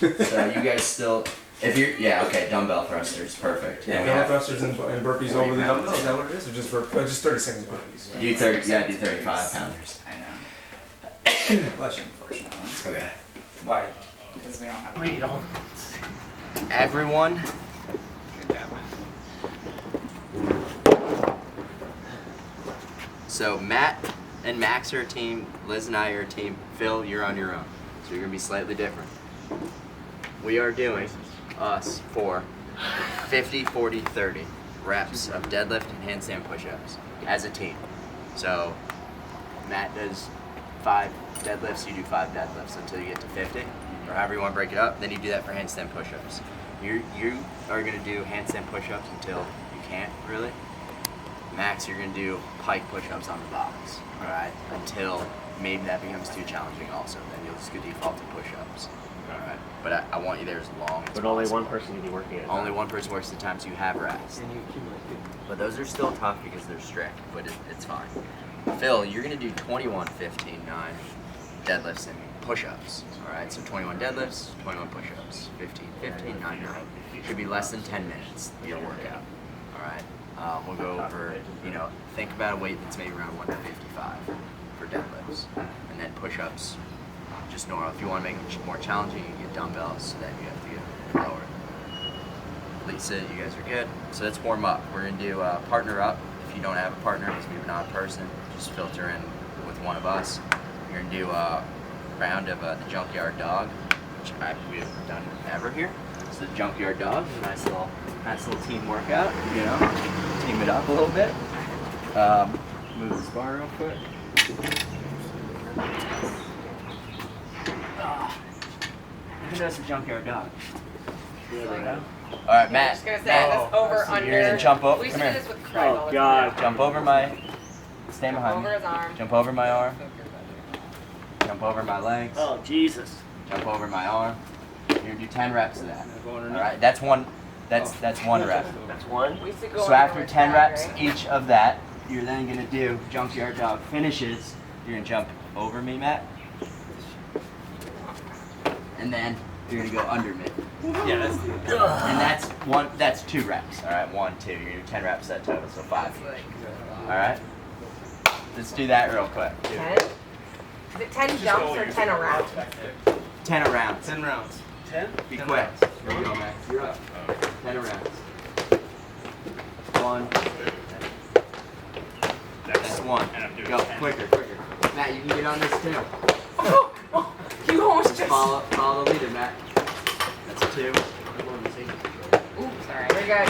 So you guys still, if you're, dumbbell thrusters, perfect. Yeah, dumbbell thrusters and burpees over the dumbbells. Is that what it is, or just just 30 seconds burpees? Do 30, yeah, do 35 pounders. I know. Bless you, unfortunately. Okay. Why? Because we don't have. We don't. Everyone. Good job. So Matt and Max are a team, Liz and I are a team, Phil, you're on your own. So you're gonna be slightly different. We are doing us for 50, 40, 30 reps of deadlift and handstand push-ups as a team. So Matt does 5 deadlifts, you do 5 deadlifts until you get to 50, or however you want to break it up. Then you do that for handstand push-ups. You are gonna do handstand push-ups until you can't really. Max, you're gonna do pike push-ups on the box, all right? Until maybe that becomes too challenging also. Then you'll just go default to push-ups, all right? But I want you there as long as But only possible. one person can be working at it. Only one person works the time, so you have rest. And you accumulate good. But those are still tough because they're strict, but it's fine. Phil, you're gonna do 21, 15, 9 deadlifts and push-ups, all right? So 21 deadlifts, 21 push-ups, 15, 15, 9, 9. Should be less than 10 minutes, your workout, all right? We'll go over, think about a weight that's maybe around 155 for deadlifts. And then push-ups, just normal. If you want to make it more challenging, you get dumbbells, so then you have to get lower. Lisa, you guys are good. So let's warm up. We're going to do partner up. If you don't have a partner, because we're not a person, just filter in with one of us. You're going to do a round of the junkyard dog, which we haven't done ever here. So the junkyard dog, nice little team workout, team it up a little bit. Move this bar real quick. Who does the junkyard dog? All right, Matt. I was just gonna say this over under. You're gonna jump over. We used Come to do here. this with Craig all the God. time. Jump over my. Stay behind Over me. his arm. Jump over my arm. Jump over my legs. Oh, Jesus. Jump over my arm. You're gonna do 10 reps of that. All right, that's one. That's one rep. That's one. We used to go So under after his 10 back, reps right? each of that, you're then gonna do junkyard dog finishes. You're gonna jump over me, Matt, and then you're gonna go under me. Yeah, that's the. And that's 2 reps. All right, 1, 2. You're gonna do 10 reps that total, so 5. All right. Let's do that real quick. 10? Is it 10 jumps or 10 around? 10 around. 10 rounds. 10? Be 10 quick. rounds. Here we go, Max. You're up. 10 arounds. 1. That's 1. Go quicker. Matt, you can get on this too. You almost Just just. follow the leader, Matt. That's 2. Oops, sorry. Very good.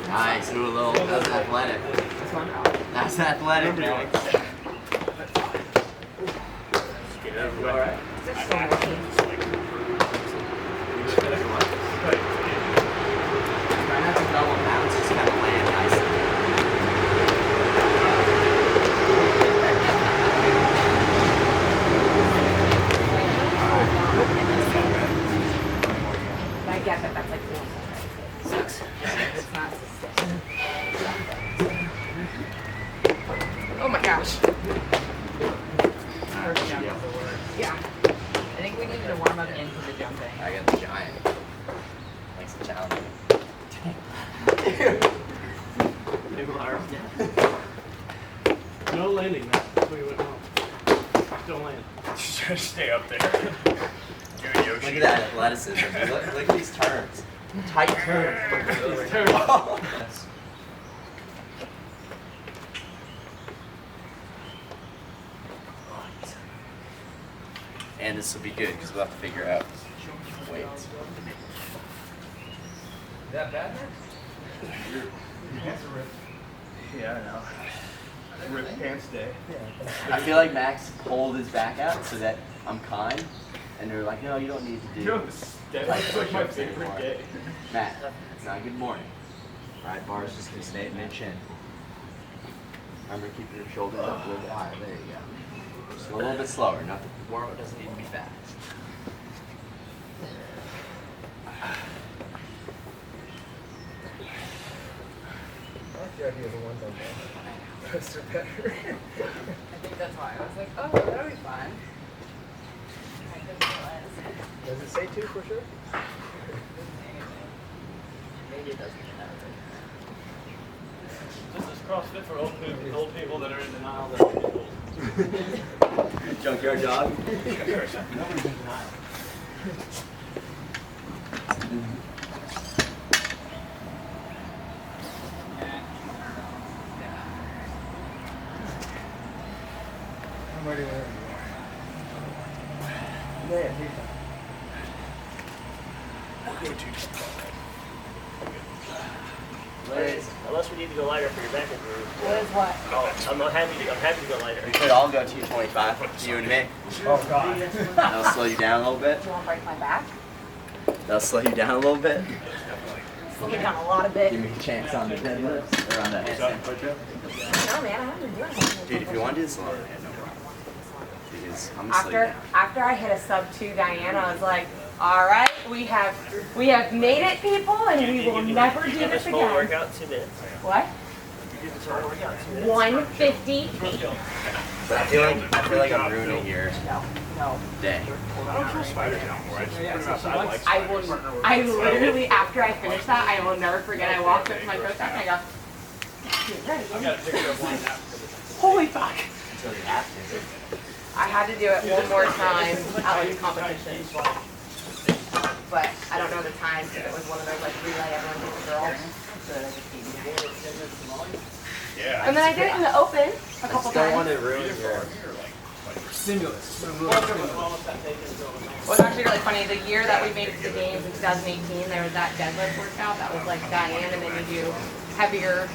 Nice. Ooh, a little. That's athletic. That's athletic, Max. All right. Is this still working? Try not to double bounce, just kind of land nicely. I get that that's like 6. It's not 6. Oh my gosh. First jump is the word. Yeah. I think we need to warm up into the jumping. I got the giant. Makes it challenging. No landing, man. That's where you went home. Don't land. Just stay up there. Look at that athleticism. Look at these turns. Tight turns. These turns. And this will be good because we'll have to figure out weights. Is that bad, man? Yeah, I know. Rip pants day. I feel like Max pulled his back out so that I'm kind, and they're like, no, you don't need to do That's like my favorite day. Matt, it's not good morning. All right, bar's just gonna stay at mid-chin. Remember, keep your shoulders up a little bit higher. There you go. Just a little bit slower. Nothing. Warm-up doesn't need to be fast. I like the idea of the one dumbbell. Those are better. I think that's why. I was like, oh, that'll be fun. I Does it say 2 for sure? Maybe it doesn't. This is CrossFit for old people that are in denial that they're old. Junkyard dog. Nobody's in denial. I'm ready whenever you are. Yeah, take your time. Unless we need to go lighter for your back injury. What is what? Oh, I'm happy to go lighter. We could all go 225, you and me. Oh, God. That'll slow you down a little bit. Do you want to break my back? That'll slow you down a little bit. Slow me down a lot of bit. Give me a chance on the deadlifts or on the handstand push-up. No, man, I haven't been doing it. Dude, if you want to do this alone, no problem. Because I'm gonna slow you down. After I hit a sub 2 Diana, I was like, all right, we have made it, people, and we will never do this Small again. workout, 2 minutes. What? You do the small workout, 2 minutes. 158. But I feel like I'm ruining your No. day. I don't kill spiders anymore. I literally, after I finished that, I will never forget. I walked up to my coach and I go, "Dude, ready?" I've got a picture of one after. Holy fuck. Until you have to. I had to do it one more time at like a competition. But I don't know the time because it was one of those like relay everyone gets a girl. So I just beat me. Yeah. And then I did it in the open a couple Don't want times. to ruin your. Stimulus. Well, it's actually really funny. The year that we made it to the games in 2018, there was that deadlift workout that was like Diane, and then you do heavier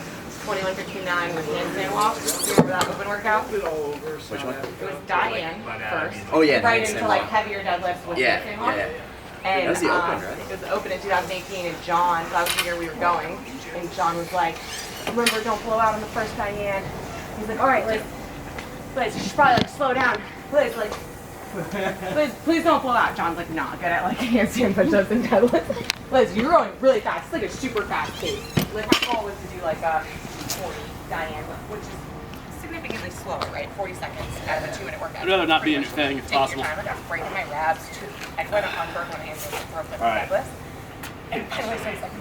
21-15-9 with handstand walks. You remember that open workout? Which one? It was Diane first. Oh yeah, Right handstand into like walk. heavier deadlifts with Yeah, handstand walks. yeah. And That was the open, right? it was the open in 2018, and John, that was the year we were going, and John was like, remember, don't blow out on the first Diane. He's like, all right, Liz, you should probably like slow down. Liz, please don't blow out. John's like not good at like handstand push-ups and deadlifts. Liz, you're going really fast. It's like a super fast pace. Like my goal was to do like a 40 Diane, which is significantly slower, right? 40 seconds out of a 2-minute workout. I'd rather not be in your thing if Take possible. your time. I'm breaking my abs. I went on Berg on handstand and broke the deadlifts. And by the way, so it's like,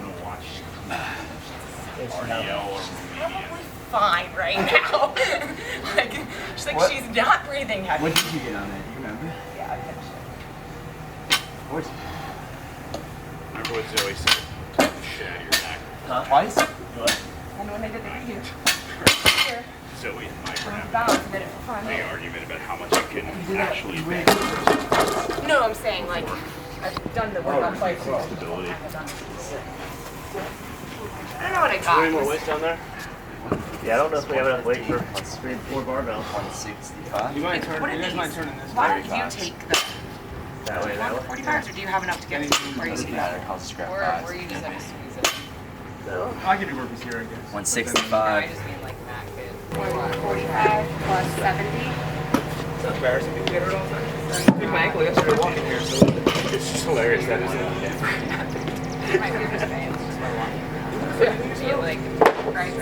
probably fine right now. Like, she's like, she's not breathing heavy. What did you get on that? Do you remember? Yeah, I finished it. What? Remember what Zoe said? Shit out of your back. Huh? Twice? And when they did the review, here, Zoe and Mike were having balance did it for fun. an argument about how much I can actually bench. No, I'm saying like, I've done the workout twice. Stability. I don't know what I got. Any more weights down there? Yeah, I don't know if we have enough weight for 4 barbells. 165. You might turn. What are You guys these? might turn in this. Why way. don't you take the That way, that way. 40 bars, or do you have enough to get where you Doesn't see matter. that? I'll just grab Or fives. where you just have to squeeze it? No. I can do burpees here, I guess. 165. I just mean like Mac did. 45 plus 70. It's not embarrassing to get it all the time. Pick my ankle yesterday walking here, so it's just hilarious that isn't never happened. You might be just saying, it's just my walking. So, like, right, so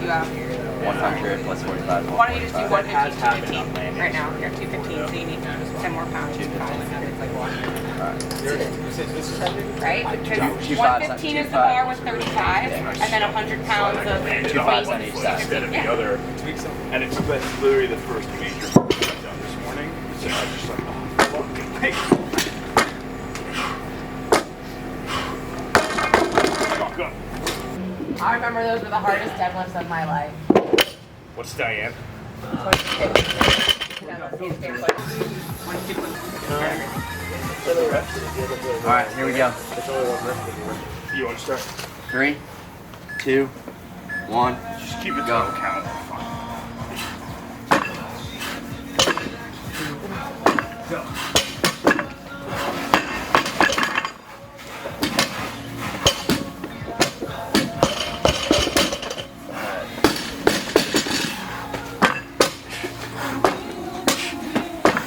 you have 100 plus 45. why don't you just do 115, 215 right now? You're 215, so you need 10 more pounds. 215. It's like walking. Right? Because 115 is the bar with 35, and then 100 pounds of weight. 2 fives on each side. Instead of the other. And it's literally the first major work I've done this morning. So I was just like, oh, fuck. Go. I remember those were the hardest deadlifts of my life. What's Diane? Alright, here we go. It's only 1 rep if you You want to start? 3, 2, 1. Just keep it Go. total count. Fine.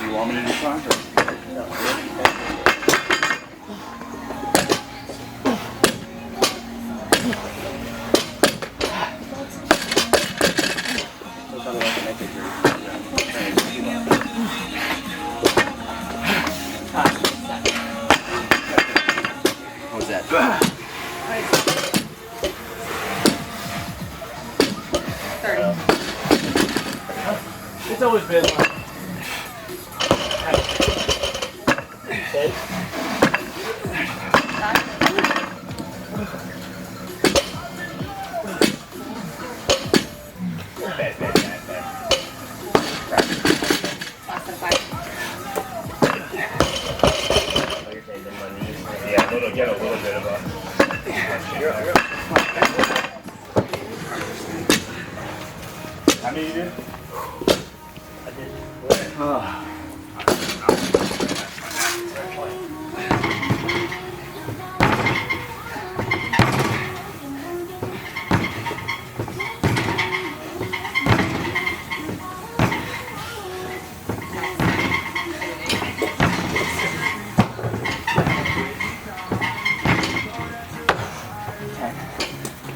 You want me to do front or?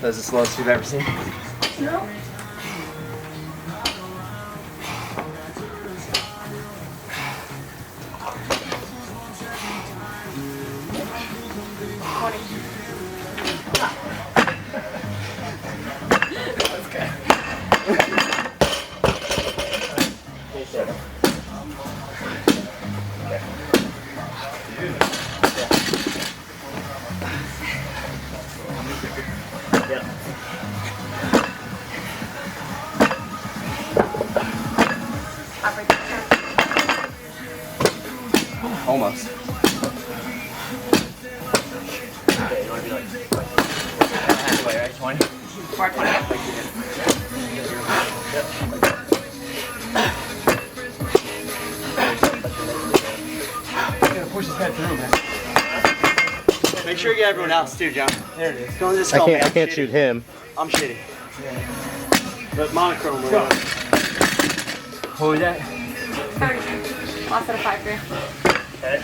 That's the slowest you've ever seen? No. Almost. Okay, you want to be like Halfway, right? 20? 420. Push his head through, man. Make sure you get everyone else too, John. There it is. Don't just I call me. can't. I I'm can't shitty. shoot him. I'm shitty. But monochrome, Go. What was that? 30. Lost at a 5-3. Okay.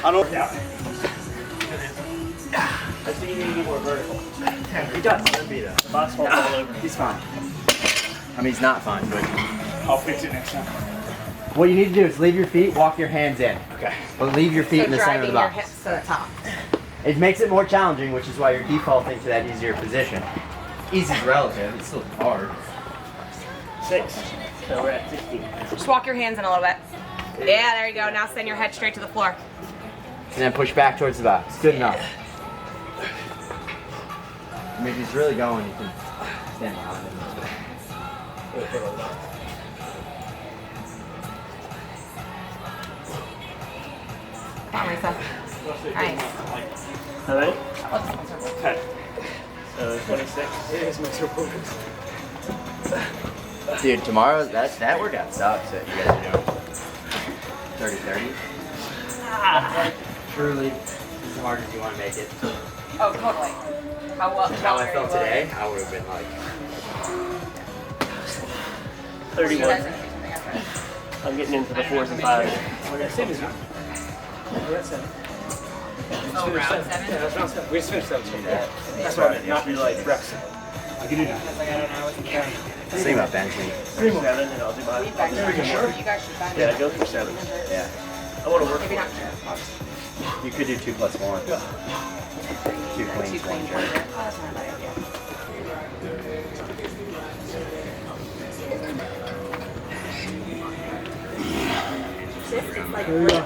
I don't. Yeah. I think you need to be more vertical. He does. The box falls all over. He's fine. I mean, he's not fine, but I'll fix it next time. what you need to do is leave your feet, walk your hands in. Okay. But leave your feet So in the center of driving the your box. hips to the top. It makes it more challenging, which is why you're defaulting to that easier position. Easy's relative. It's still hard. 6. So we're at 16. Just walk your hands in a little bit. Yeah, there you go. Now send your head straight to the floor. And then push back towards the box. Good enough. I mean, if he's really going, you can stand behind him. Come on, Lisa. Nice. All right. Okay. So 26. It is my turbo. Dude, tomorrow, that workout sucks that you guys are doing. 30-30. Truly, as hard as you want to make it. Oh, totally. How I felt today, I would have been like, 31. I'm getting into the 4s and 5s. Same as you. We're at 7. Oh, round 7? Yeah, that's round 7. We just finished 7. that. That's why I'm not really like reps. I can do that. Let's think about benching. 3 more. 7 and I'll do mine. There we go. Sure. You guys should bend. Yeah, go for 7. Yeah. I want to work Maybe for not. it. You could do 2 plus 1. 2 Two cleans, 1 clean jerk. jerk. Oh, that's not a bad idea. This is like really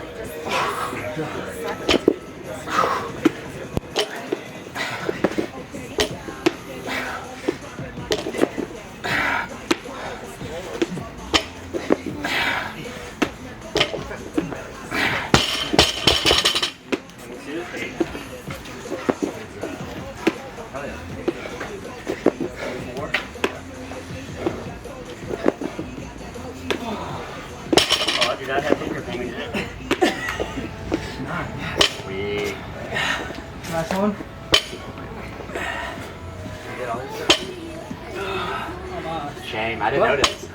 Oh, I do not have finger pain today. Sweet. Last one. Shame, I didn't notice.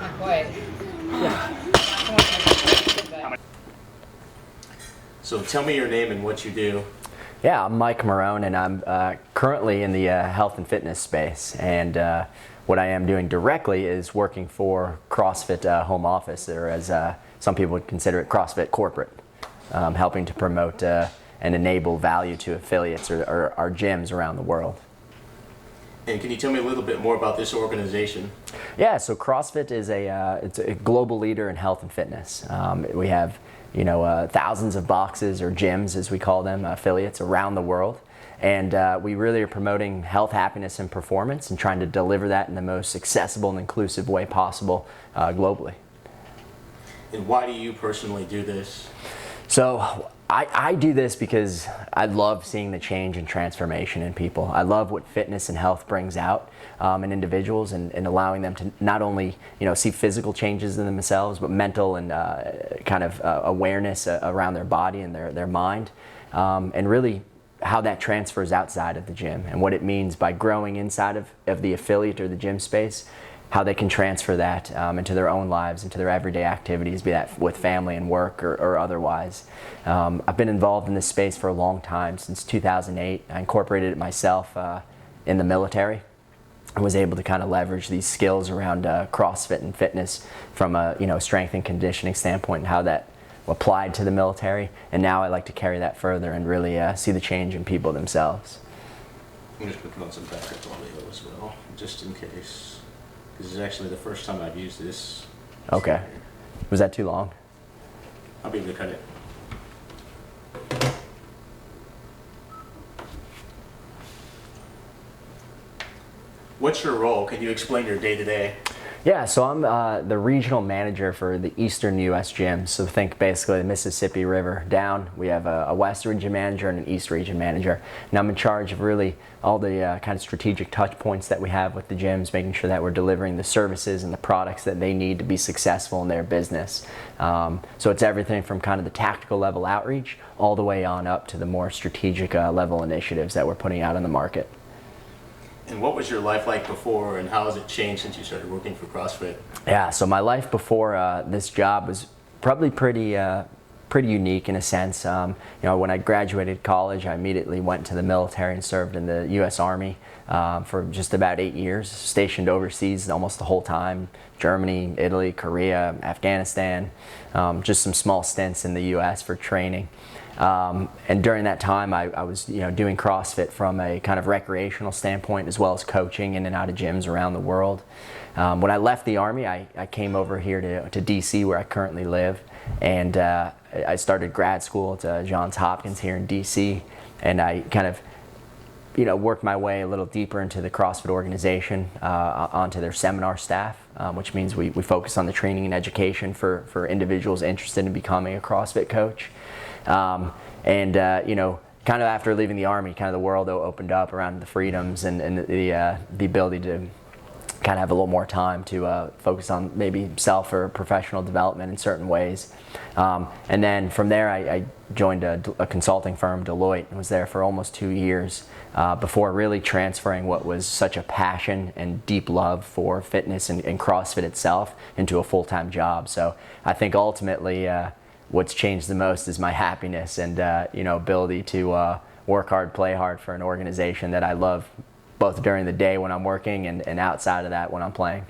So tell me your name and what you do. Yeah, I'm Mike Marone, and I'm currently in the health and fitness space. And what I am doing directly is working for CrossFit home office, or as some people would consider it, CrossFit corporate, helping to promote and enable value to affiliates or our gyms around the world. And can you tell me a little bit more about this organization? Yeah, so CrossFit is it's a global leader in health and fitness. We have thousands of boxes, or gyms as we call them, affiliates around the world. And we really are promoting health, happiness, and performance, and trying to deliver that in the most accessible and inclusive way possible globally. And why do you personally do this? So I do this because I love seeing the change and transformation in people. I love what fitness and health brings out in individuals, and allowing them to not only see physical changes in themselves, but mental and kind of awareness around their body and their mind, and really how that transfers outside of the gym, and what it means by growing inside of the affiliate or the gym space. how they can transfer that into their own lives, into their everyday activities, be that with family and work or otherwise. I've been involved in this space for a long time, since 2008. I incorporated it myself in the military. I was able to kind of leverage these skills around CrossFit and fitness from a strength and conditioning standpoint, and how that applied to the military. And now I like to carry that further and really see the change in people themselves. I'm just putting on some backup audio as well, just in case. This is actually the first time I've used this. Okay. Was that too long? I'll be able to cut it. What's your role? Can you explain your day-to-day? Yeah, so I'm the regional manager for the Eastern U.S. gyms. So think basically the Mississippi River down. We have a West region manager and an East region manager. And I'm in charge of really all the kind of strategic touch points that we have with the gyms, making sure that we're delivering the services and the products that they need to be successful in their business. So it's everything from kind of the tactical level outreach all the way on up to the more strategic level initiatives that we're putting out in the market. And what was your life like before, and how has it changed since you started working for CrossFit? Yeah, so my life before this job was probably pretty unique in a sense. When I graduated college, I immediately went to the military and served in the U.S. Army for just about 8 years, stationed overseas almost the whole time. Germany, Italy, Korea, Afghanistan, just some small stints in the U.S. for training. And during that time, I was doing CrossFit from a kind of recreational standpoint, as well as coaching in and out of gyms around the world. When I left the Army, I came over here to DC, where I currently live, and I started grad school at Johns Hopkins here in DC, and I kind of worked my way a little deeper into the CrossFit organization, onto their seminar staff, which means we focus on the training and education for individuals interested in becoming a CrossFit coach. Kind of after leaving the Army, kind of the world opened up around the freedoms and the ability to kind of have a little more time to focus on maybe self or professional development in certain ways. And then from there, I joined a consulting firm, Deloitte, and was there for almost 2 years before really transferring what was such a passion and deep love for fitness and CrossFit itself into a full-time job. So I think ultimately what's changed the most is my happiness and ability to work hard, play hard for an organization that I love, both during the day when I'm working and outside of that when I'm playing.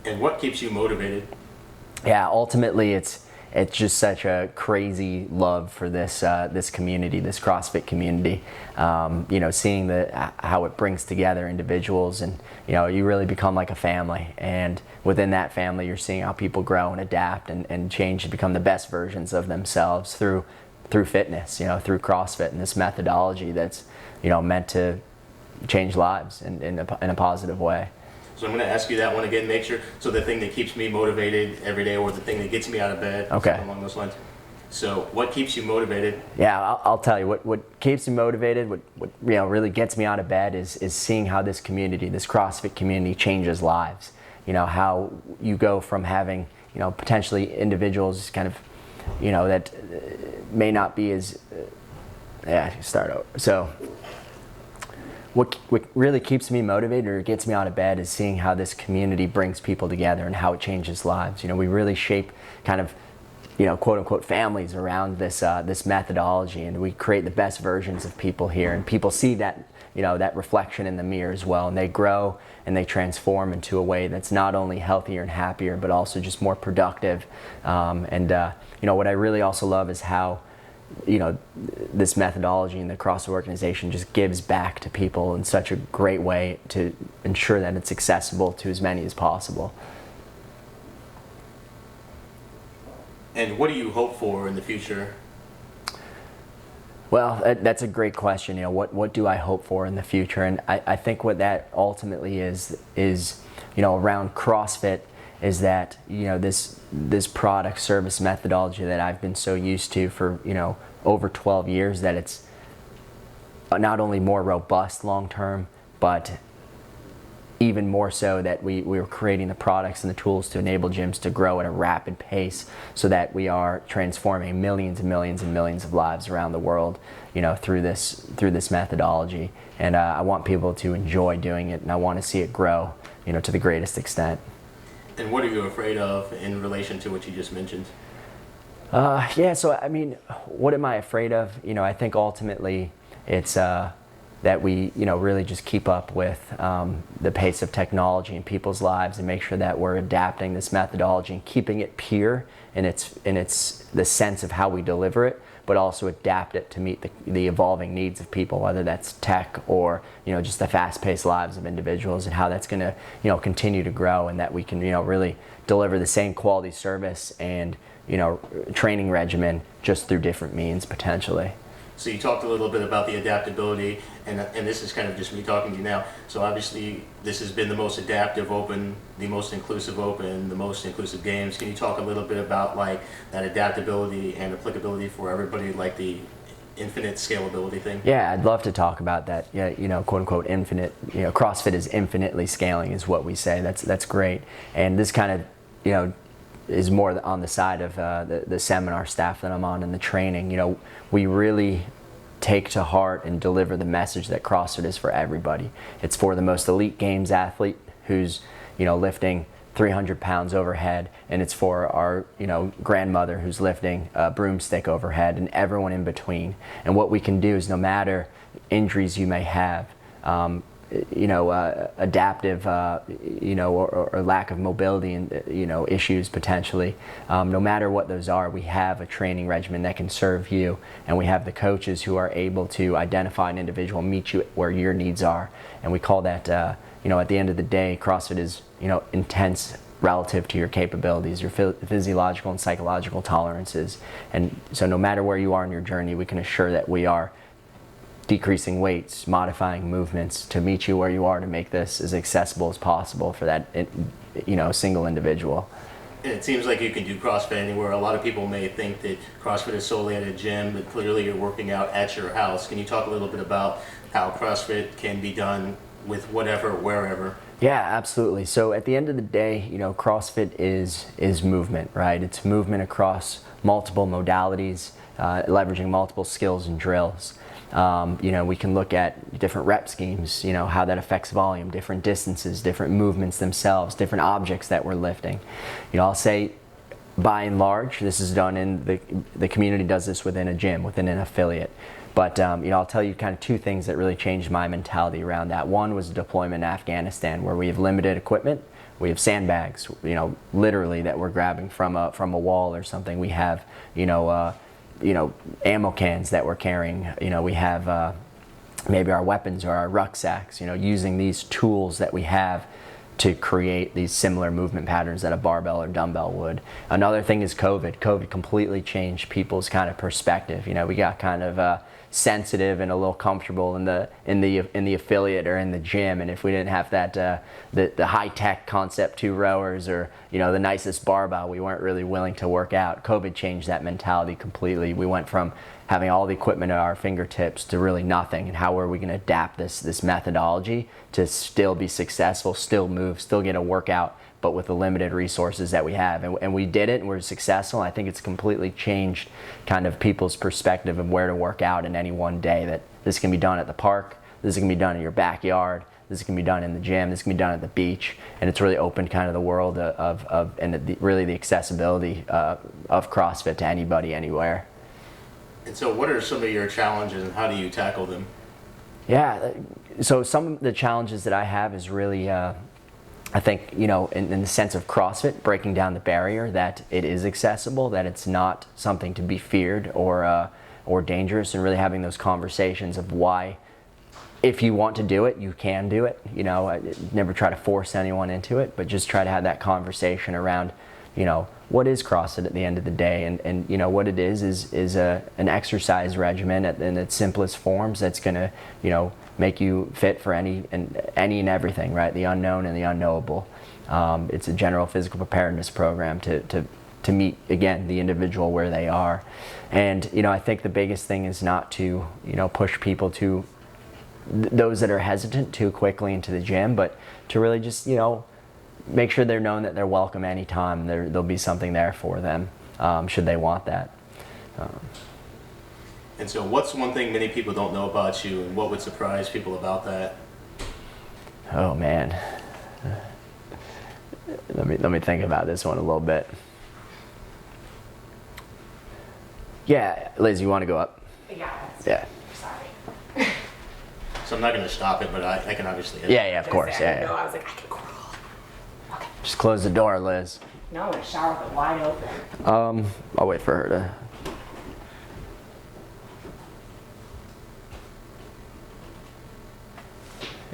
And what keeps you motivated? Yeah, ultimately it's just such a crazy love for this community, this CrossFit community. Seeing how it brings together individuals, and you really become like a family. And within that family, you're seeing how people grow and adapt and change to become the best versions of themselves through fitness, through CrossFit and this methodology that's meant to change lives in a positive way. So I'm going to ask you that one again. Make sure. So the thing that keeps me motivated every day, or the thing that gets me out of bed, okay, something along those lines. So what keeps you motivated? Yeah, I'll tell you what keeps me motivated. What really gets me out of bed is seeing how this community, this CrossFit community, changes lives. How you go from having potentially individuals kind of that may not be as start over. So what really keeps me motivated or gets me out of bed is seeing how this community brings people together and how it changes lives. We really shape kind of quote unquote families around this methodology, and we create the best versions of people here, and people see that that reflection in the mirror as well, and they grow and they transform into a way that's not only healthier and happier, but also just more productive. What I really also love is how this methodology and the CrossFit organization just gives back to people in such a great way to ensure that it's accessible to as many as possible. And what do you hope for in the future? Well, that's a great question. What do I hope for in the future? And I think what that ultimately is around CrossFit is that this product service methodology that I've been so used to for over 12 years, that it's not only more robust long term, but even more so that we were creating the products and the tools to enable gyms to grow at a rapid pace, so that we are transforming millions and millions and millions of lives around the world through this methodology. And I want people to enjoy doing it, and I want to see it grow to the greatest extent. And what are you afraid of in relation to what you just mentioned? Yeah, so I mean, what am I afraid of? I think ultimately it's that we, really just keep up with the pace of technology in people's lives and make sure that we're adapting this methodology and keeping it pure in its the sense of how we deliver it, but also adapt it to meet the evolving needs of people, whether that's tech or just the fast-paced lives of individuals, and how that's going to continue to grow, and that we can really deliver the same quality service and training regimen just through different means potentially. So you talked a little bit about the adaptability, and this is kind of just me talking to you now. So obviously this has been the most adaptive open, the most inclusive open, the most inclusive games. Can you talk a little bit about like that adaptability and applicability for everybody, like the infinite scalability thing? Yeah, I'd love to talk about that. Yeah, quote unquote infinite. CrossFit is infinitely scaling, is what we say. That's great. And this kind of is more on the side of the seminar staff that I'm on and the training. We really take to heart and deliver the message that CrossFit is for everybody. It's for the most elite games athlete who's lifting 300 pounds overhead, and it's for our grandmother who's lifting a broomstick overhead, and everyone in between. And what we can do is, no matter injuries you may have, adaptive, or lack of mobility and issues potentially. No matter what those are, we have a training regimen that can serve you, and we have the coaches who are able to identify an individual, meet you where your needs are, and we call that, at the end of the day, CrossFit is intense relative to your capabilities, your physiological and psychological tolerances, and so no matter where you are in your journey, we can assure that we are decreasing weights, modifying movements to meet you where you are, to make this as accessible as possible for that single individual. And it seems like you can do CrossFit anywhere. A lot of people may think that CrossFit is solely at a gym, but clearly you're working out at your house. Can you talk a little bit about how CrossFit can be done with whatever, wherever? Yeah, absolutely. So at the end of the day, CrossFit is movement, right? It's movement across multiple modalities, leveraging multiple skills and drills. We can look at different rep schemes, how that affects volume, different distances, different movements themselves, different objects that we're lifting. I'll say by and large, this is done in the community does this within a gym, within an affiliate. But I'll tell you kind of two things that really changed my mentality around that. One was deployment in Afghanistan, where we have limited equipment. We have sandbags, literally, that we're grabbing from a wall or something. We have, ammo cans that we're carrying. We have maybe our weapons or our rucksacks. Using these tools that we have to create these similar movement patterns that a barbell or dumbbell would. Another thing is COVID. COVID completely changed people's kind of perspective. We got kind of sensitive and a little comfortable in the affiliate or in the gym, and if we didn't have that the high-tech concept 2 rowers or the nicest barbell, we weren't really willing to work out. COVID changed that mentality completely. We went from having all the equipment at our fingertips to really nothing, and how are we going to adapt this methodology to still be successful, still move, still get a workout, but with the limited resources that we have. And we did it, and we're successful. I think it's completely changed kind of people's perspective of where to work out in any one day, that this can be done at the park, this can be done in your backyard, this can be done in the gym, this can be done at the beach, and it's really opened kind of the world really the accessibility of CrossFit to anybody, anywhere. And so what are some of your challenges, and how do you tackle them? Yeah, so some of the challenges that I have is really, I think, in the sense of CrossFit, breaking down the barrier that it is accessible, that it's not something to be feared or dangerous, and really having those conversations of why, if you want to do it, you can do it. I never try to force anyone into it, but just try to have that conversation around, what is CrossFit at the end of the day, and what it is an exercise regimen in its simplest forms that's going to make you fit for any and everything, right? The unknown and the unknowable. It's a general physical preparedness program to meet, again, the individual where they are. And I think the biggest thing is not to push people to those that are hesitant too quickly into the gym, but to really just make sure they're known that they're welcome anytime. There'll be something there for them, should they want that. And so what's one thing many people don't know about you, and what would surprise people about that? Oh man, Let me think about this one a little bit. Yeah, Liz, you want to go up? Yeah. Yeah. Sorry. So I'm not going to stop it, but I can obviously. Yeah, of course. No, Yeah. I was like, I can crawl. Okay. Just close the door, Liz. No, I'm gonna shower with it wide open. I'll wait for her to.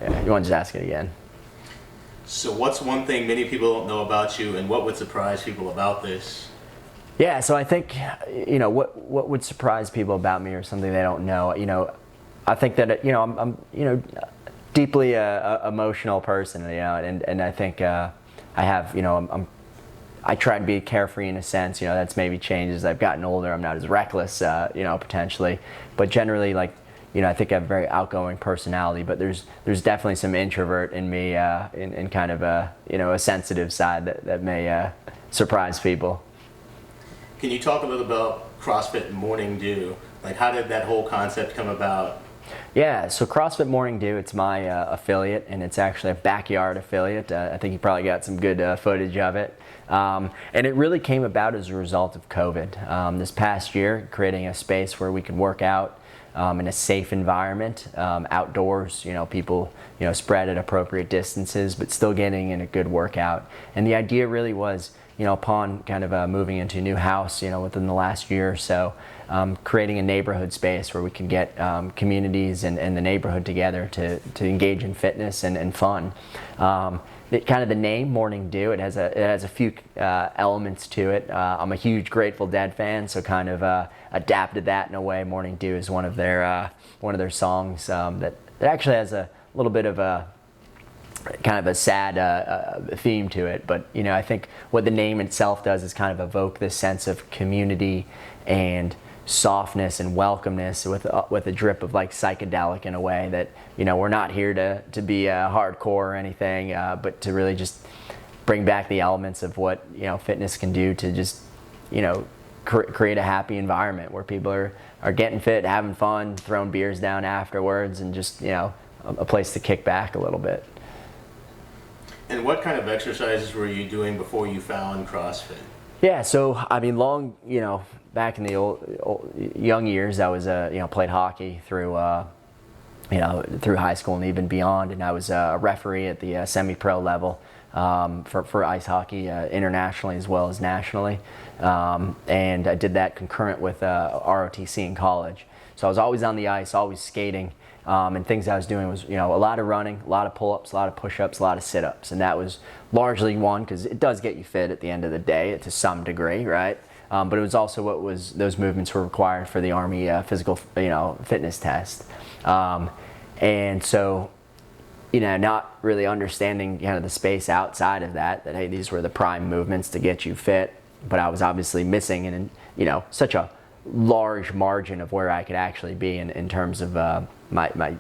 Yeah, you want to just ask it again? So what's one thing many people don't know about you, and what would surprise people about this? Yeah, so I think, what would surprise people about me or something they don't know, I think that, I'm deeply emotional person, and I think I have, I try to be carefree in a sense, that's maybe changed as I've gotten older. I'm not as reckless, potentially, but generally, like, I think I have a very outgoing personality, but there's definitely some introvert in me, in kind of a sensitive side that may surprise people. Can you talk a little about CrossFit Morning Dew? Like, how did that whole concept come about? Yeah, so CrossFit Morning Dew, it's my affiliate, and it's actually a backyard affiliate. I think you probably got some good footage of it. And it really came about as a result of COVID. This past year, creating a space where we could work out in a safe environment, outdoors, people, spread at appropriate distances, but still getting in a good workout. And the idea really was, upon kind of moving into a new house, within the last year or so, creating a neighborhood space where we can get communities and the neighborhood together to engage in fitness and fun. Kind of the name Morning Dew, it has a few elements to it. I'm a huge Grateful Dead fan, so kind of adapted that in a way. Morning Dew is one of their songs that actually has a little bit of a kind of a sad theme to it, but I think what the name itself does is kind of evoke this sense of community and softness and welcomeness with a drip of like psychedelic in a way that we're not here to be hardcore or anything, but to really just bring back the elements of what fitness can do to just create a happy environment where people are getting fit, having fun, throwing beers down afterwards, and just a place to kick back a little bit. And what kind of exercises were you doing before you found CrossFit? Yeah, so I mean, back in the old young years, I was played hockey through through high school and even beyond, and I was a referee at the semi-pro level for ice hockey internationally as well as nationally, and I did that concurrent with ROTC in college. So I was always on the ice, always skating. And things I was doing was, a lot of running, a lot of pull-ups, a lot of push-ups, a lot of sit-ups, and that was largely one because it does get you fit at the end of the day to some degree, right? But it was also those movements were required for the Army physical, fitness test, and so, not really understanding kind of the space outside of that hey, these were the prime movements to get you fit, but I was obviously missing and such a large margin of where I could actually be in terms of my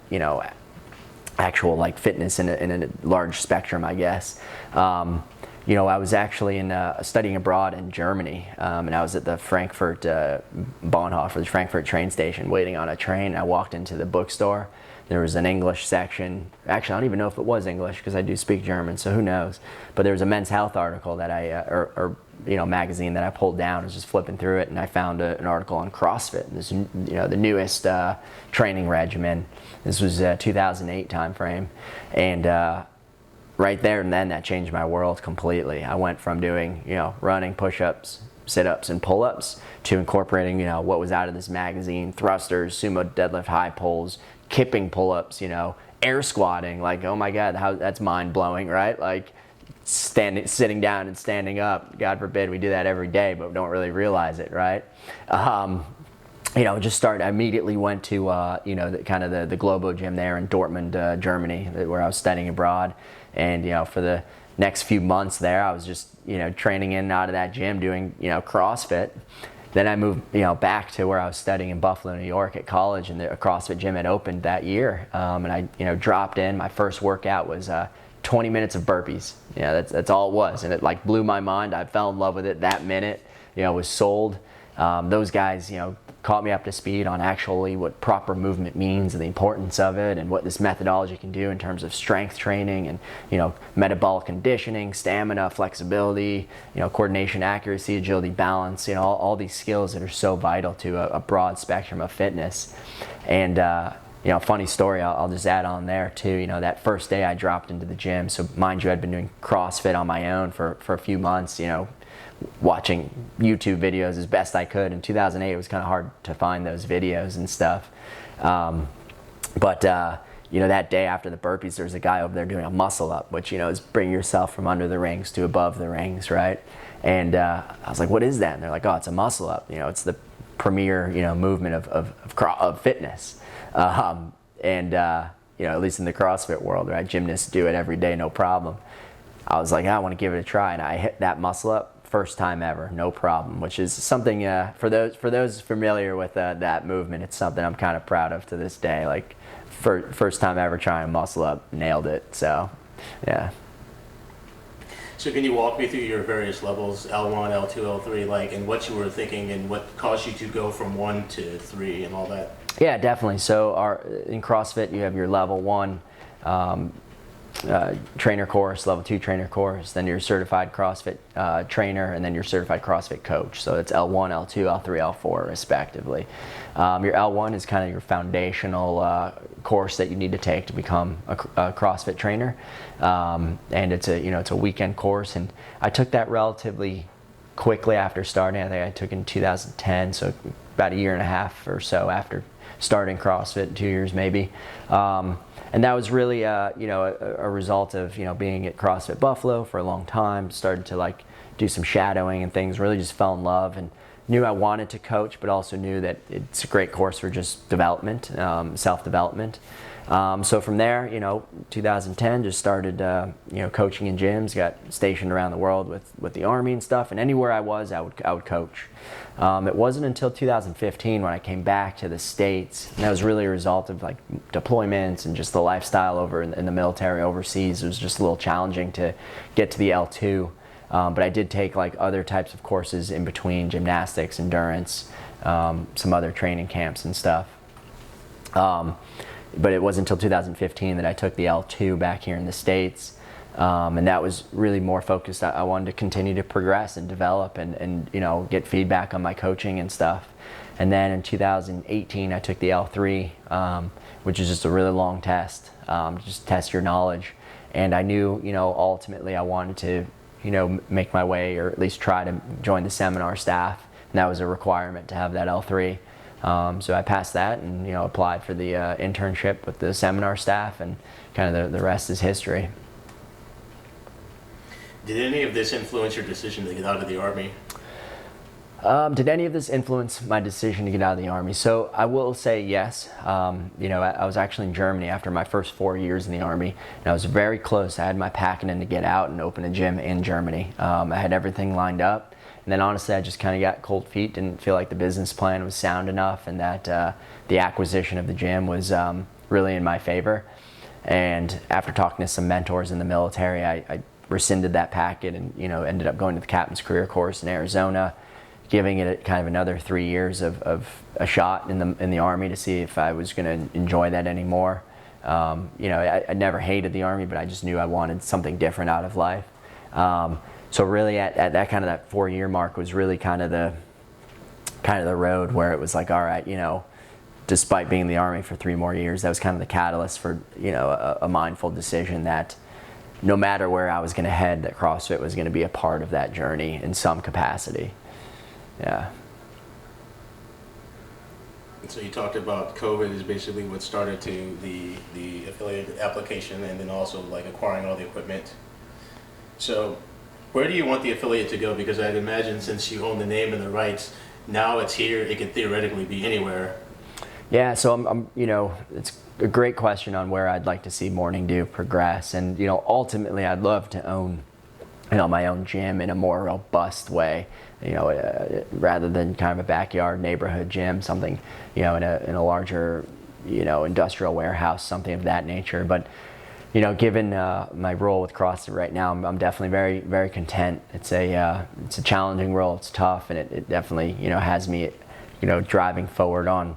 actual like fitness in a large spectrum, I guess. I was actually studying abroad in Germany, and I was at the Frankfurt Bahnhof, or the Frankfurt train station, waiting on a train. I walked into the bookstore. There was an English section. Actually, I don't even know if it was English because I do speak German, so who knows? But there was a Men's Health article that magazine that I pulled down. I was just flipping through it, and I found an article on CrossFit. This, the newest training regimen. This was 2008 time frame, and right there and then that changed my world completely. I went from doing running, push-ups, sit-ups, and pull-ups to incorporating what was out of this magazine: thrusters, sumo deadlift, high pulls, kipping pull-ups, air squatting. Like, oh my God, that's mind-blowing, right? Like sitting down and standing up. God forbid we do that every day, but don't really realize it, right? I immediately went to the Globo gym there in Dortmund, Germany, where I was studying abroad, and for the next few months there, I was just training in and out of that gym doing CrossFit. Then I moved back to where I was studying in Buffalo, New York at college, and a CrossFit gym had opened that year, and I dropped in. My first workout was 20 minutes of burpees. That's all it was, and it blew my mind. I fell in love with it that minute. Was sold. Those guys caught me up to speed on actually what proper movement means and the importance of it, and what this methodology can do in terms of strength training and, you know, metabolic conditioning, stamina, flexibility, you know, coordination, accuracy, agility, balance, you know, all these skills that are so vital to a broad spectrum of fitness. And you know, funny story, I'll just add on there too, you know, that first day I dropped into the gym, so mind you, I'd been doing CrossFit on my own for a few months, you know, watching YouTube videos as best I could. In 2008, it was kind of hard to find those videos and stuff. But you know, that day after the burpees, there was a guy over there doing a muscle up, which, you know, is bring yourself from under the rings to above the rings, right? And I was like, what is that? And they're like, oh, it's a muscle up. You know, it's the premier, you know, movement of fitness. You know, at least in the CrossFit world, right? Gymnasts do it every day, no problem. I was like, I want to give it a try, and I hit that muscle up first time ever, no problem, which is something for those familiar with that movement, it's something I'm kind of proud of to this day. Like, first time ever trying muscle up, nailed it. So, yeah. So can you walk me through your various levels, L1, L2, L3, like, and what you were thinking and what caused you to go from 1 to 3 and all that? Yeah, definitely. So in CrossFit, you have your level 1 trainer course, level 2 trainer course, then your certified CrossFit trainer, and then your certified CrossFit coach. So it's L1, L2, L3, L4 respectively. Your L1 is kind of your foundational course that you need to take to become a CrossFit trainer, and it's a weekend course, and I took that relatively quickly after starting. I think I took it in 2010, so about a year and a half or so after starting CrossFit, 2 years maybe. And that was really, you know, a result of, you know, being at CrossFit Buffalo for a long time, started to like do some shadowing and things, really just fell in love and knew I wanted to coach, but also knew that it's a great course for just development, self-development. So from there, you know, 2010, just started, you know, coaching in gyms, got stationed around the world with the Army and stuff, and anywhere I was, I would coach. It wasn't until 2015 when I came back to the States, and that was really a result of like deployments and just the lifestyle over in the military overseas. It was just a little challenging to get to the L2, but I did take like other types of courses in between, gymnastics, endurance, some other training camps and stuff. But it wasn't until 2015 that I took the L2 back here in the States. And that was really more focused. I wanted to continue to progress and develop and you know, get feedback on my coaching and stuff. And then in 2018, I took the L3, which is just a really long test, just test your knowledge. And I knew, you know, ultimately I wanted to, you know, make my way, or at least try to join the seminar staff. And that was a requirement to have that L3. So I passed that and, you know, applied for the internship with the seminar staff, and kind of the rest is history. Did any of this influence your decision to get out of the Army? Did any of this influence my decision to get out of the Army? So I will say yes. You know, I was actually in Germany after my first 4 years in the Army, and I was very close. I had my packing in to get out and open a gym in Germany. I had everything lined up, and then honestly I just kind of got cold feet, didn't feel like the business plan was sound enough, and that the acquisition of the gym was really in my favor. And after talking to some mentors in the military, I rescinded that packet and, you know, ended up going to the captain's career course in Arizona, giving it kind of another 3 years of a shot in the Army to see if I was going to enjoy that anymore. You know, I never hated the Army, but I just knew I wanted something different out of life. So really at that kind of that 4-year mark was really kind of the road where it was like, all right, you know, despite being in the Army for 3 more years, that was kind of the catalyst for, you know, a mindful decision that no matter where I was going to head, that CrossFit was going to be a part of that journey in some capacity. Yeah. So you talked about COVID is basically what started to the affiliate application, and then also like acquiring all the equipment. So where do you want the affiliate to go? Because I'd imagine since you own the name and the rights, now it's here, it could theoretically be anywhere. Yeah, so I'm you know, it's a great question on where I'd like to see Morning Dew progress, and, you know, ultimately I'd love to own, you know, my own gym in a more robust way, you know, rather than kind of a backyard neighborhood gym, something, you know, in a larger, you know, industrial warehouse, something of that nature. But, you know, given my role with CrossFit right now, I'm definitely very, very content. It's a challenging role. It's tough, and it definitely, you know, has me driving forward on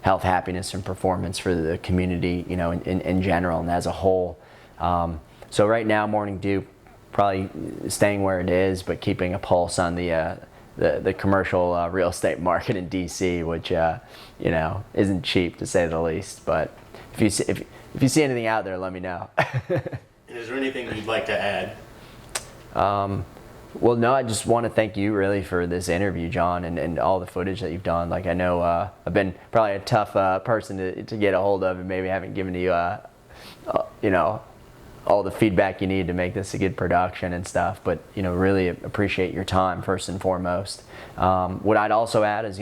health, happiness, and performance for the community, in general and as a whole. So right now, Morning Dew probably staying where it is, but keeping a pulse on the commercial real estate market in DC, which isn't cheap to say the least. But if you see anything out there, let me know. Is there anything you'd like to add? Well, no, I just want to thank you really for this interview, John, and all the footage that you've done. Like, I know I've been probably a tough person to get a hold of, and maybe haven't given you all the feedback you need to make this a good production and stuff. But really appreciate your time first and foremost. What I'd also add is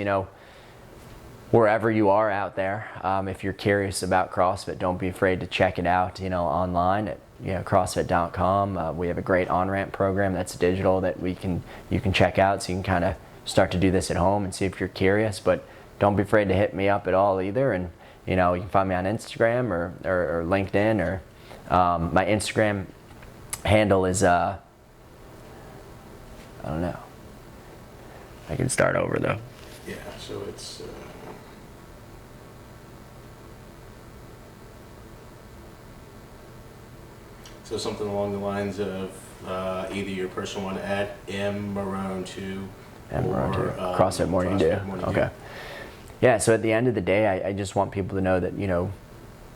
wherever you are out there, if you're curious about CrossFit, don't be afraid to check it out online at CrossFit.com. We have a great on-ramp program that's digital that you can check out, so you can kind of start to do this at home and see if you're curious. But don't be afraid to hit me up at all either. And you can find me on Instagram or LinkedIn, or my Instagram handle is I don't know. I can start over though. Yeah, so it's so something along the lines of either your personal one at mmarone2 or CrossFit Morning Dew. Okay. Yeah. So at the end of the day, I just want people to know that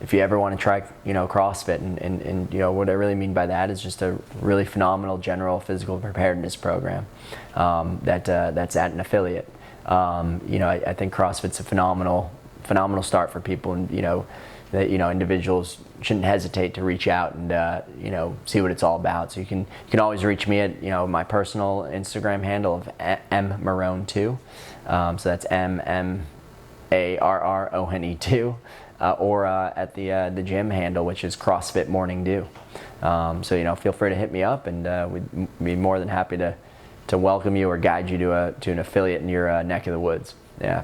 if you ever want to try CrossFit, and what I really mean by that is just a really phenomenal general physical preparedness program that's at an affiliate. I think CrossFit's a phenomenal start for people, and that individuals shouldn't hesitate to reach out and see what it's all about. So you can always reach me at my personal Instagram handle of mmarone2. So that's MMARRONE2, or at the gym handle, which is CrossFit Morning Dew. So feel free to hit me up, and we'd be more than happy to welcome you or guide you to an affiliate in your neck of the woods. Yeah.